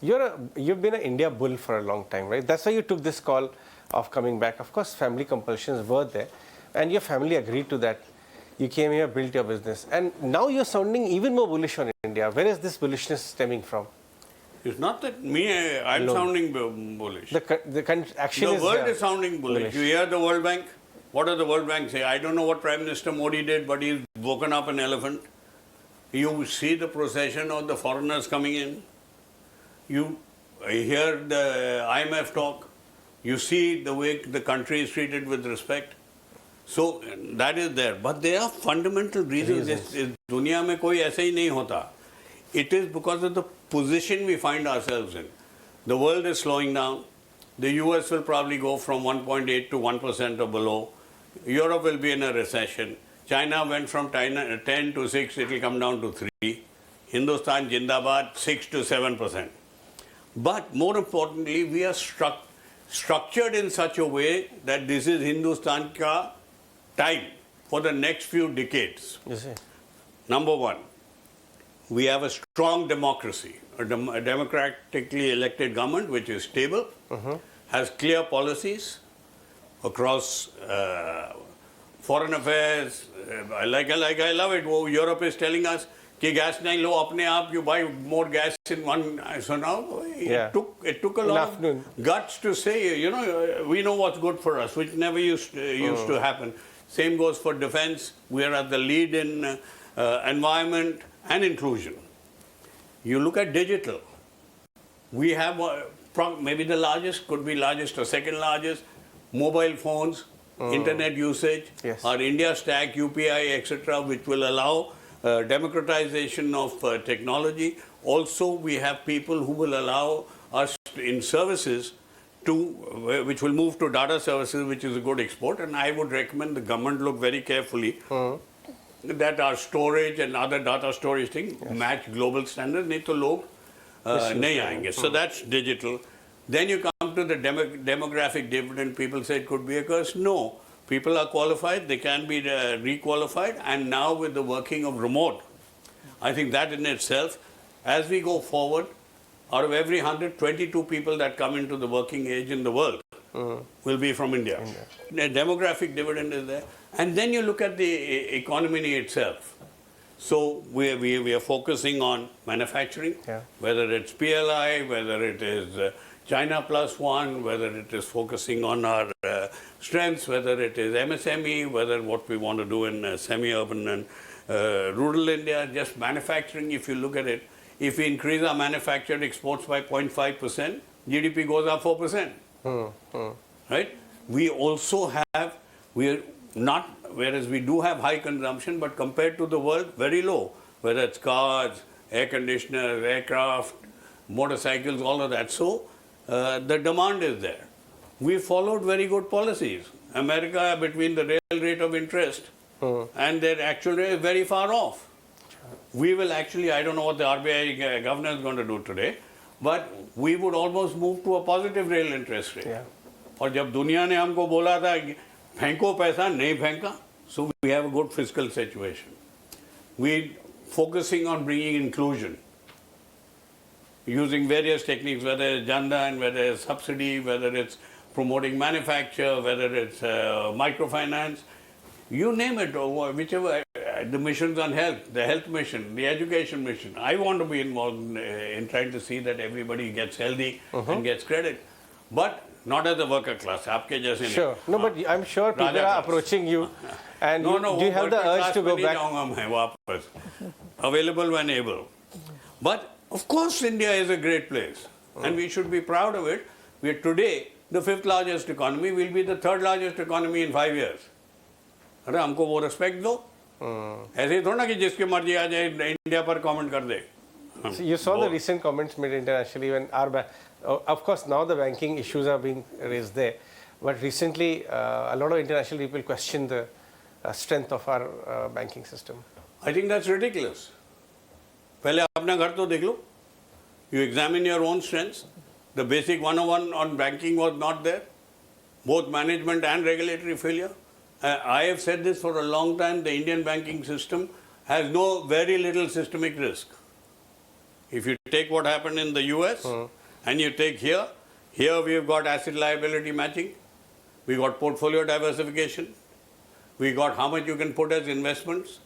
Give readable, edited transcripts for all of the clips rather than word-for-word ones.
You've been an India bull for a long time, right? That's why you took this call of coming back. Of course, family compulsions were there, and your family agreed to that. You came here, built your business, and now you're sounding even more bullish on India. Where is this bullishness stemming from? It's not that I'm sounding bullish. The action the is world is sounding bullish. You hear the World Bank? What does the World Bank say? I don't know what Prime Minister Modi did, but he's woken up an elephant. You see the procession of the foreigners coming in. You hear the IMF talk. You see the way the country is treated with respect. So that is there. But there are fundamental reasons. इस दुनिया में कोई ऐसे ही नहीं होता. It is because of the position we find ourselves in. The world is slowing down. The US will probably go from 1.8 to 1% or below. Europe will be in a recession. China went from 10 to 6, it will come down to 3. Hindustan, Jindabad, 6 to 7%. But more importantly, we are structured in such a way that this is Hindustan ka time for the next few decades. Yes, sir. Number one, we have a strong democracy, a democratically elected government which is stable, has clear policies across foreign affairs. I love it. Europe is telling us कि gas नहीं लो अपने आप, you buy more gas in one. So now it took a lot of guts to say, you know, we know what's good for us, which never used to happen. Same goes for defense. We are at the lead in environment and inclusion. You look at digital. We have maybe the largest, could be largest or second largest, mobile phones, internet usage, our India stack, UPI, etc., which will allow democratization of technology. Also, we have people who will allow us in services which will move to data services, which is a good export. And I would recommend the government look very carefully that our storage and other data storage thing match global standards. नहीं तो लोग नहीं आएंगे. So that's digital. Then you come to the demographic dividend. People say it could be a curse. No. People are qualified, they can be re-qualified, and now with the working of remote, I think that in itself, as we go forward, out of every 122 people that come into the working age in the world will be from India. The demographic dividend is there. And then you look at the economy itself. So we are focusing on manufacturing, whether it's PLI, whether it is China plus one, whether it is focusing on our strengths, whether it is MSME, whether what we want to do in semi-urban and rural India, just manufacturing. If you look at it, if we increase our manufactured exports by 0.5%, GDP goes up 4%. Right? We also have, whereas we do have high consumption, but compared to the world, very low. Whether it's cars, air conditioners, aircraft, motorcycles, all of that. So, the demand is there. We followed very good policies. America, between the real rate of interest and their actual rate, is very far off. We will actually, I don't know what the RBI governor is going to do today, but we would almost move to a positive real interest rate. और जब दुनिया ने हमको बोला था फेंको पैसा नहीं फेंका, so we have a good fiscal situation. We focusing on bringing inclusion, using various techniques, whether it's Jandan, whether it's subsidy, whether it's promoting manufacture, whether it's microfinance, you name it, or whichever, the missions on health, the health mission, the education mission. I want to be involved in trying to see that everybody gets healthy and gets credit, but not as a worker class. Aapke jaise nahi. Sure. No, but I'm sure people are approaching you. And do you have the urge to go back? Available when able. But of course, India is a great place, and we should be proud of it. We are today the 5th largest economy. We'll be the 3rd largest economy in 5 years. अरे हमको वो respect दो. ऐसे ही थोड़ा ना कि जिसके मर्जी आ जाए इंडिया पर comment कर दे. So you saw the recent comments made internationally when of course now the banking issues are being raised there, but recently a lot of international people question the strength of our banking system. I think that's ridiculous. पहले अपना घर तो देख लो. You examine your own strengths. The basic 101 on banking was not there. Both management and regulatory failure. I have said this for a long time. The Indian banking system has very little systemic risk. If you take what happened in the US and you take here, here we've got asset liability matching, we got portfolio diversification, we got how much you can put as investments,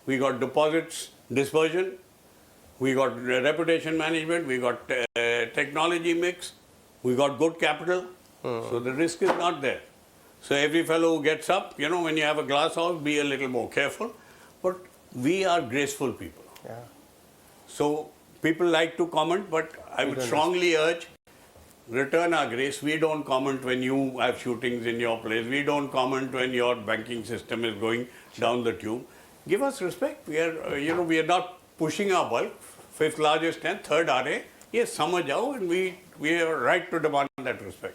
we got deposits dispersion, we got reputation management, we got technology mix, we got good capital. So the risk is not there. So every fellow who gets up, you know, when you have a glass house, be a little more careful. But we are graceful people. Yeah. So people like to comment, but I would strongly urge, return our grace. We don't comment when you have shootings in your place. We don't comment when your banking system is going down the tube. Give us respect. We are, we are not pushing our bulk. Fifth largest and third RA. Yes, samajh aao, and we are right to demand that respect.